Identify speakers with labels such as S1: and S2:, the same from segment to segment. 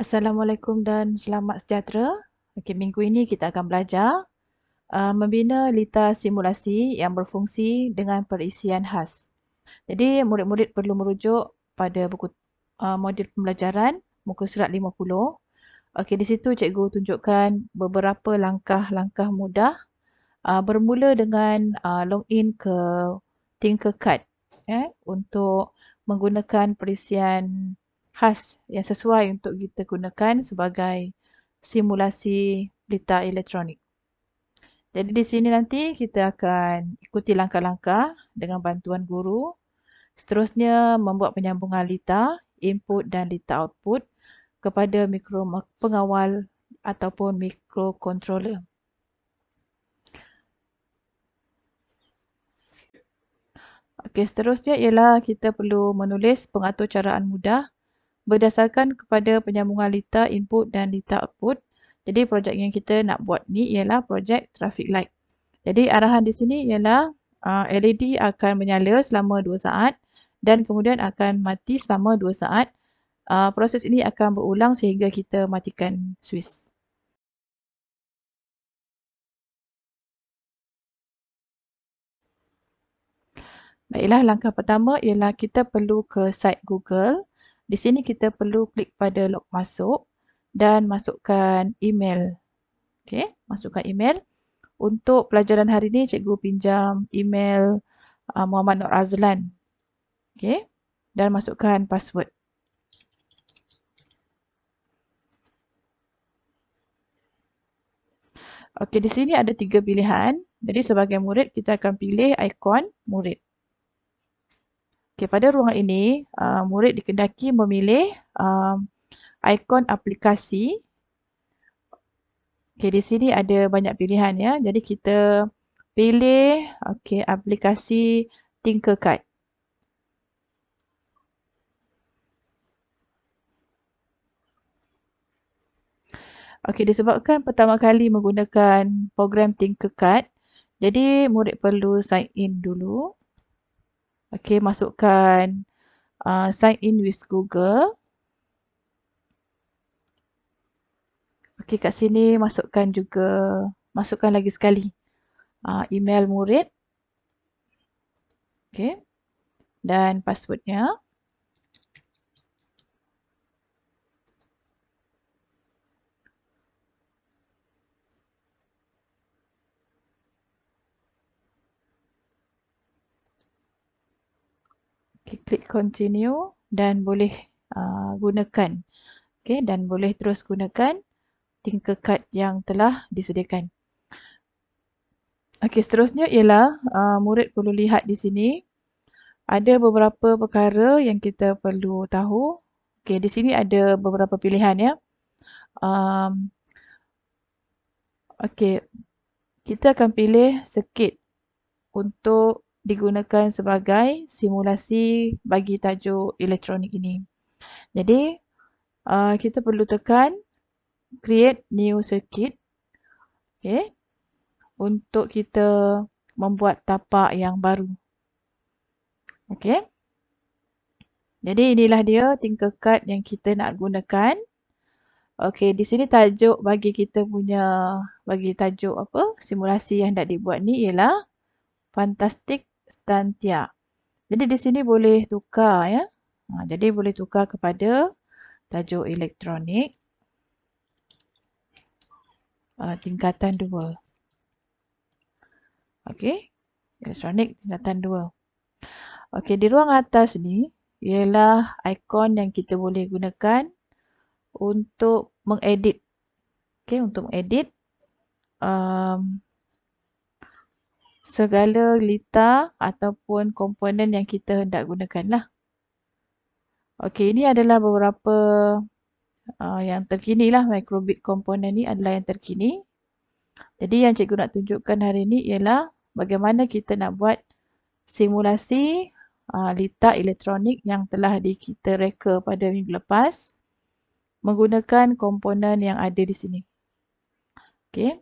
S1: Assalamualaikum dan selamat sejahtera. Okey, minggu ini kita akan belajar membina lita simulasi yang berfungsi dengan perisian khas. Jadi, murid-murid perlu merujuk pada buku modul pembelajaran muka surat 50. Okey, di situ cikgu tunjukkan beberapa langkah-langkah mudah bermula dengan login ke Tinkercad untuk menggunakan perisian khas yang sesuai untuk kita gunakan sebagai simulasi lita elektronik. Jadi di sini nanti kita akan ikuti langkah-langkah dengan bantuan guru. Seterusnya membuat penyambungan lita input dan lita output kepada mikro pengawal ataupun mikrocontroller. Okey, seterusnya ialah kita perlu menulis pengaturcaraan mudah berdasarkan kepada penyambungan lita input dan lita output. Jadi projek yang kita nak buat ni ialah projek traffic light. Jadi arahan di sini ialah LED akan menyala selama 2 saat dan kemudian akan mati selama 2 saat. Proses ini akan berulang sehingga kita matikan switch. Baiklah, langkah pertama ialah kita perlu ke site Google. Di sini kita perlu klik pada log masuk dan masukkan email. Okey, masukkan email. Untuk pelajaran hari ini, cikgu pinjam email Muhammad Nur Azlan. Okey, dan masukkan password. Okey, di sini ada 3 pilihan. Jadi sebagai murid, kita akan pilih ikon murid. Okey, pada ruangan ini, murid dikendaki memilih ikon aplikasi. Okey, di sini ada banyak pilihan ya. Jadi kita pilih aplikasi Tinkercad. Okey, disebabkan pertama kali menggunakan program Tinkercad, jadi murid perlu sign in dulu. Okey, masukkan sign in with Google. Okey, kat sini masukkan lagi sekali email murid. Okey, dan passwordnya. Okay, klik continue dan boleh gunakan. Okay, dan boleh terus gunakan Tinkercad yang telah disediakan. Okay, seterusnya ialah murid perlu lihat di sini. Ada beberapa perkara yang kita perlu tahu. Okay, di sini ada beberapa pilihan ya. Okay, kita akan pilih circuit untuk digunakan sebagai simulasi bagi tajuk elektronik ini. Jadi, kita perlu tekan create new circuit. Okay, untuk kita membuat tapak yang baru. Okay. Jadi inilah dia Tinkercad yang kita nak gunakan. Okay, di sini tajuk bagi tajuk simulasi yang dah dibuat ni ialah Fantastic Stantia. Jadi di sini boleh tukar ya. Jadi boleh tukar kepada tajuk elektronik tingkatan 2. Okey, elektronik tingkatan 2. Okey, di ruang atas ni ialah ikon yang kita boleh gunakan untuk mengedit. Okey, untuk mengedit segala lita ataupun komponen yang kita hendak gunakan lah. Okey, ini adalah beberapa yang terkini lah. Microbit komponen ni adalah yang terkini. Jadi yang cikgu nak tunjukkan hari ini ialah bagaimana kita nak buat simulasi lita elektronik yang telah kita reka pada minggu lepas menggunakan komponen yang ada di sini. Okey.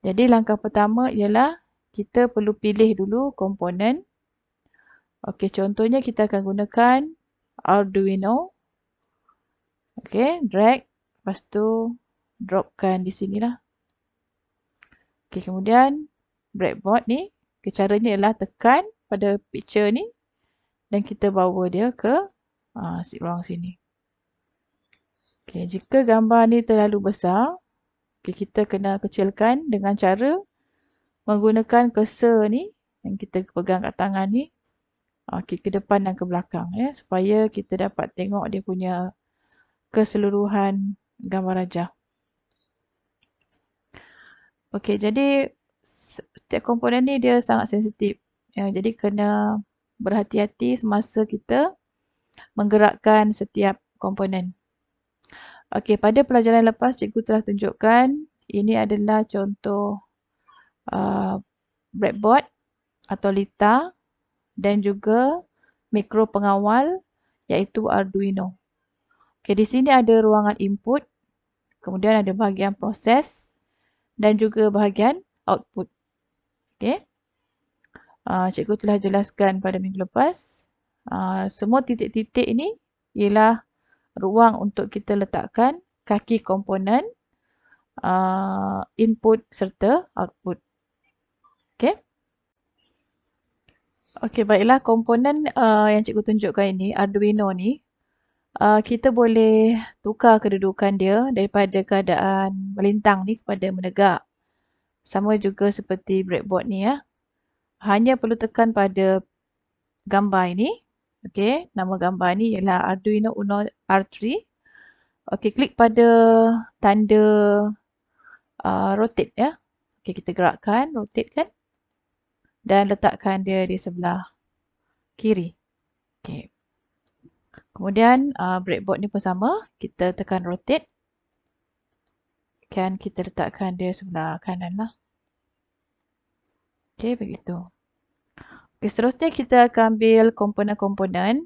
S1: Jadi langkah pertama ialah kita perlu pilih dulu komponen. Okey, contohnya kita akan gunakan Arduino. Okey, drag Lepas tu dropkan di sini lah. Okay, kemudian breadboard ni, caranya ialah tekan pada picture ni dan kita bawa dia ke ruang sini. Okay, jika gambar ni terlalu besar, okay, kita kena kecilkan dengan cara menggunakan cursor ni yang kita pegang kat tangan ni, okay, ke depan dan ke belakang ya, supaya kita dapat tengok dia punya keseluruhan gambar rajah. Okey, jadi setiap komponen ni dia sangat sensitif. Ya, jadi kena berhati-hati semasa kita menggerakkan setiap komponen. Okey, pada pelajaran lepas cikgu telah tunjukkan ini adalah contoh breadboard atau litar dan juga mikro pengawal iaitu Arduino. Okey, di sini ada ruangan input, kemudian ada bahagian proses dan juga bahagian output. Okey. Cikgu telah jelaskan pada minggu lepas. Semua titik-titik ini ialah ruang untuk kita letakkan kaki komponen input serta output. Okey. Okey, baiklah, komponen yang cikgu tunjukkan ini, Arduino ni, kita boleh tukar kedudukan dia daripada keadaan melintang ni kepada menegak. Sama juga seperti breadboard ni ya. Hanya perlu tekan pada gambar ini. Okey, nama gambar ni ialah Arduino Uno R3. Okey, klik pada tanda rotate ya. Okey, kita gerakkan, rotate kan. Dan letakkan dia di sebelah kiri. Okey. Kemudian breadboard ni pun sama. Kita tekan rotate. Kan kita letakkan dia sebelah kanan lah. Okey, begitu. Okay, seterusnya kita akan ambil komponen-komponen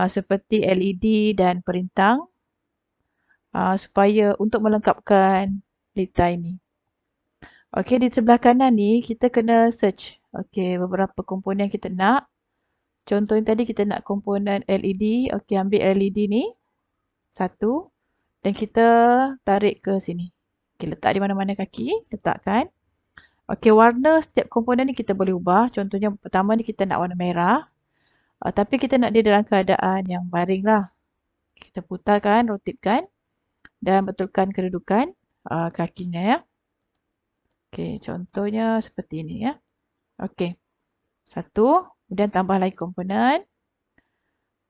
S1: seperti LED dan perintang supaya untuk melengkapkan litar ini. Okey, di sebelah kanan ni kita kena search beberapa komponen kita nak. Contohnya tadi kita nak komponen LED. Okey, ambil LED ni satu dan kita tarik ke sini. Okey, letak di mana-mana kaki, letakkan. Okey, warna setiap komponen ni kita boleh ubah. Contohnya pertama ni kita nak warna merah. Tapi kita nak dia dalam keadaan yang baring lah. Kita putarkan, rotatekan dan betulkan kedudukan kakinya ya. Okey, contohnya seperti ini ya. Okey. Satu, kemudian tambah lagi komponen.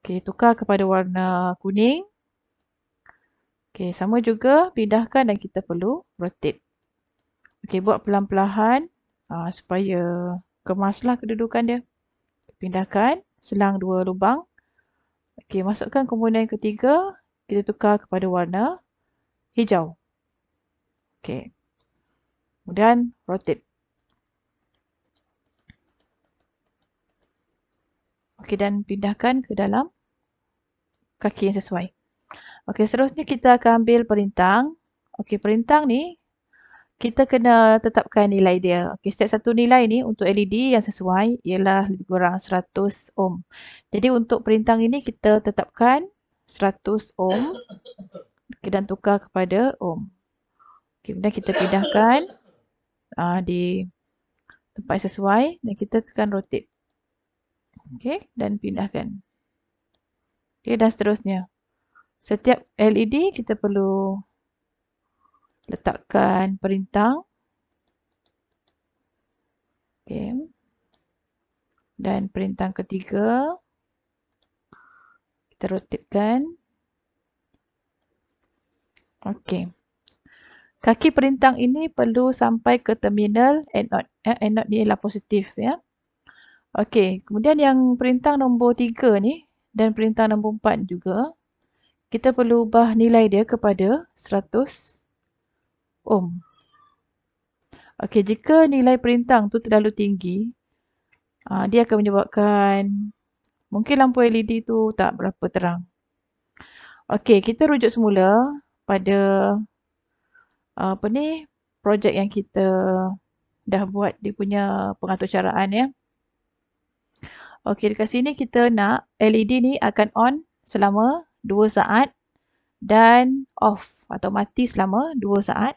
S1: Okey, tukar kepada warna kuning. Okey, sama juga pindahkan dan kita perlu rotate. Okey, buat pelan-pelan supaya kemaslah kedudukan dia. Pindahkan, selang dua lubang. Okey, masukkan komponen ketiga. Kita tukar kepada warna hijau. Okey. Kemudian rotate. Okey, dan pindahkan ke dalam kaki yang sesuai. Okey, seterusnya kita akan ambil perintang. Okey, perintang ni kita kena tetapkan nilai dia. Okey, setiap satu nilai ni untuk LED yang sesuai ialah lebih kurang 100 ohm. Jadi untuk perintang ini kita tetapkan 100 ohm. Okey, dan tukar kepada ohm. Okey, kemudian kita pindahkan di tempat yang sesuai dan kita tekan rotate. Okey, dan pindahkan. Okey, dan seterusnya. Setiap LED kita perlu letakkan perintang. Okey. Dan perintang ketiga kita rotatekan. Okey. Kaki perintang ini perlu sampai ke terminal anode. Anode ni ialah positif ya. Okey, kemudian yang perintang nombor 3 ni dan perintang nombor 4 juga kita perlu ubah nilai dia kepada 100 ohm. Okey, jika nilai perintang tu terlalu tinggi, dia akan menyebabkan mungkin lampu LED tu tak berapa terang. Okey, kita rujuk semula pada projek yang kita dah buat dia punya pengaturcaraan ya. Okey, dekat sini kita nak LED ni akan on selama 2 saat dan off atau mati selama 2 saat.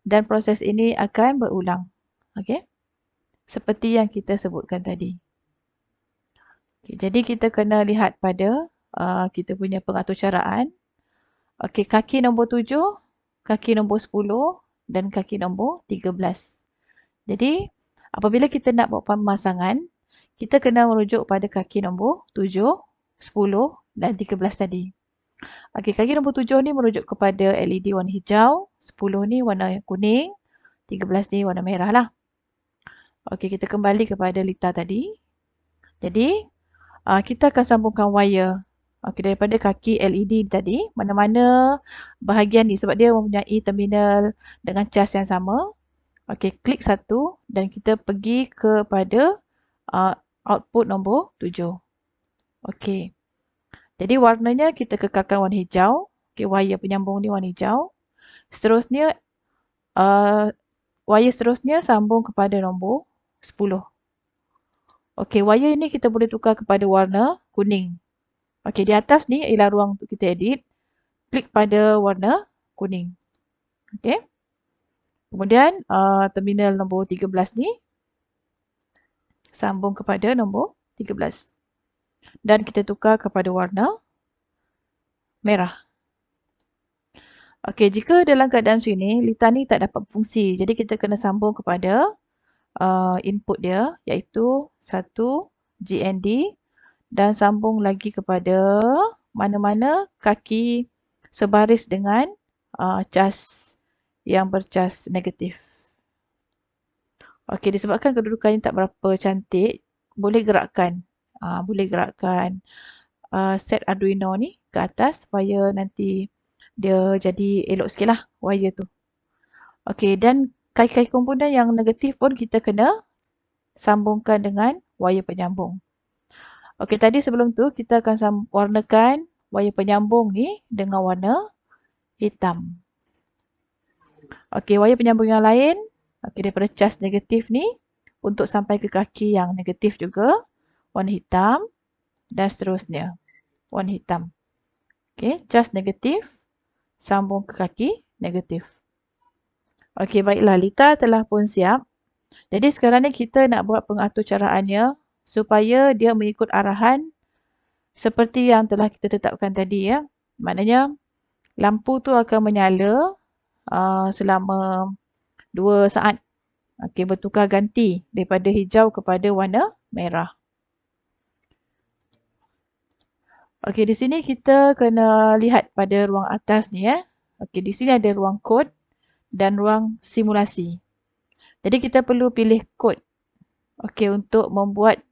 S1: Dan proses ini akan berulang. Okey. Seperti yang kita sebutkan tadi. Okay, jadi kita kena lihat pada kita punya pengaturcaraan. Okey, kaki nombor 7, kaki nombor 10 dan kaki nombor 13. Jadi, apabila kita nak buat pemasangan, kita kena merujuk pada kaki nombor 7, 10 dan 13 tadi. Okey, kaki nombor 7 ni merujuk kepada LED warna hijau, 10 ni warna kuning, 13 ni warna merah lah. Okey, kita kembali kepada litar tadi. Jadi, kita akan sambungkan wire daripada kaki LED tadi, mana-mana bahagian ni sebab dia mempunyai terminal dengan cas yang sama. Okey, klik satu dan kita pergi kepada output nombor 7. Okey. Jadi warnanya kita kekalkan warna hijau. Okey, wire penyambung ni warna hijau. Seterusnya wire seterusnya sambung kepada nombor 10. Okey, wire ini kita boleh tukar kepada warna kuning. Okey, di atas ni ialah ruang untuk kita edit. Klik pada warna kuning. Okey. Kemudian terminal nombor 13 ni sambung kepada nombor 13. Dan kita tukar kepada warna merah. Okey, jika dalam keadaan sini litar ni tak dapat berfungsi, jadi kita kena sambung kepada input dia iaitu 1 GND dan sambung lagi kepada mana-mana kaki sebaris dengan cas yang bercas negatif. Okey, disebabkan kedudukannya tak berapa cantik, boleh gerakkan set Arduino ni ke atas supaya nanti dia jadi elok sikit lah wire tu. Okey, dan kaki-kaki komponen yang negatif pun kita kena sambungkan dengan wire penyambung. Okey, tadi sebelum tu kita akan warnakan wire penyambung ni dengan warna hitam. Okey, wire penyambung yang lain, daripada cas negatif ni untuk sampai ke kaki yang negatif juga warna hitam dan seterusnya warna hitam. Okey, cas negatif sambung ke kaki negatif. Okey, baiklah, litar telah pun siap. Jadi sekarang ni kita nak buat pengaturcaraannya supaya dia mengikut arahan seperti yang telah kita tetapkan tadi ya. Maknanya lampu tu akan menyala selama 2 saat. Okey, bertukar ganti daripada hijau kepada warna merah. Okey, di sini kita kena lihat pada ruang atas ni ya. Okey, di sini ada ruang kod dan ruang simulasi. Jadi kita perlu pilih kod. Okey, untuk membuat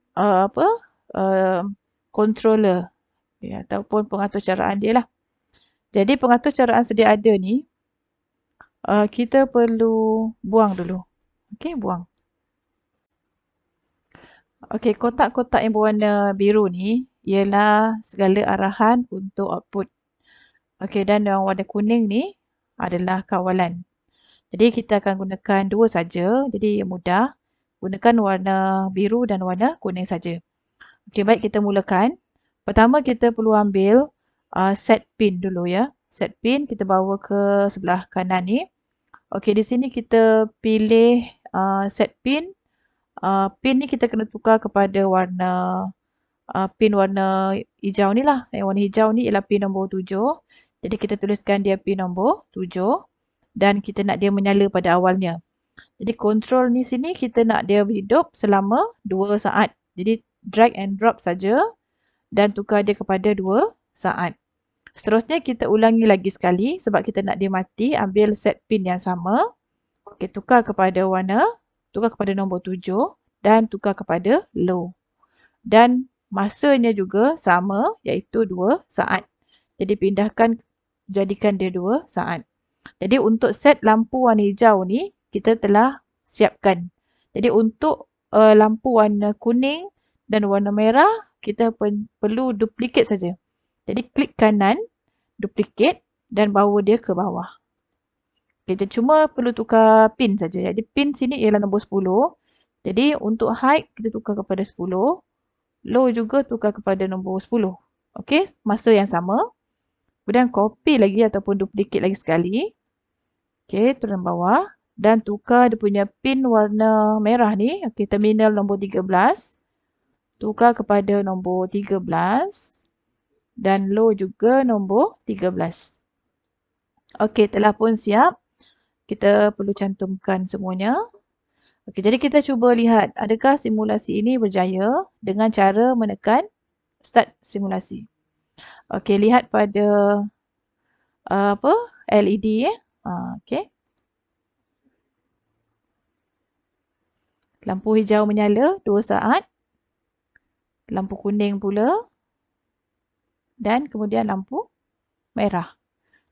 S1: controller ataupun pengaturcaraan dia lah. Jadi pengaturcaraan sedia ada ni kita perlu buang dulu. Okey, buang. Okey, kotak-kotak yang berwarna biru ni ialah segala arahan untuk output. Okey, dan yang warna kuning ni adalah kawalan. Jadi kita akan gunakan 2 saja. Jadi mudah. Gunakan warna biru dan warna kuning saja. Okey, baik, kita mulakan. Pertama kita perlu ambil set pin dulu ya. Set pin kita bawa ke sebelah kanan ni. Okey, di sini kita pilih set pin. Pin ni kita kena tukar kepada warna pin warna hijau ni lah. Warna hijau ni ialah pin nombor 7. Jadi kita tuliskan dia pin nombor 7 dan kita nak dia menyala pada awalnya. Jadi control ni sini kita nak dia hidup selama 2 saat. Jadi drag and drop saja dan tukar dia kepada 2 saat. Seterusnya kita ulangi lagi sekali sebab kita nak dia mati. Ambil set pin yang sama. Okey, tukar kepada nombor 7 dan tukar kepada low. Dan masanya juga sama iaitu 2 saat. Jadi jadikan dia 2 saat. Jadi untuk set lampu warna hijau ni kita telah siapkan. Jadi untuk lampu warna kuning dan warna merah kita perlu duplicate saja. Jadi klik kanan, duplicate dan bawa dia ke bawah. Okay, cuma perlu tukar pin saja. Jadi pin sini ialah nombor 10. Jadi untuk height kita tukar kepada 10. Low juga tukar kepada nombor 10. Okey, masa yang sama. Kemudian copy lagi ataupun duplicate lagi sekali. Okey, turun bawah dan tukar dia punya pin warna merah ni. Okey, terminal nombor 13. Tukar kepada nombor 13 dan low juga nombor 13. Okey, telah pun siap. Kita perlu cantumkan semuanya. Okey, jadi kita cuba lihat adakah simulasi ini berjaya dengan cara menekan start simulasi. Okey, lihat pada apa? LED ya. Okey. Lampu hijau menyala 2 saat. Lampu kuning pula. Dan kemudian lampu merah.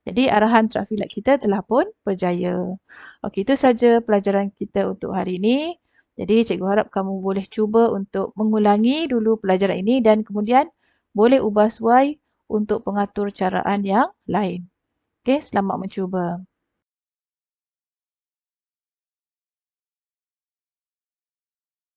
S1: Jadi arahan traffic light kita telah pun berjaya. Okey, itu saja pelajaran kita untuk hari ini. Jadi cikgu harap kamu boleh cuba untuk mengulangi dulu pelajaran ini dan kemudian boleh ubah suai untuk pengatur caraan yang lain. Okey, selamat mencuba.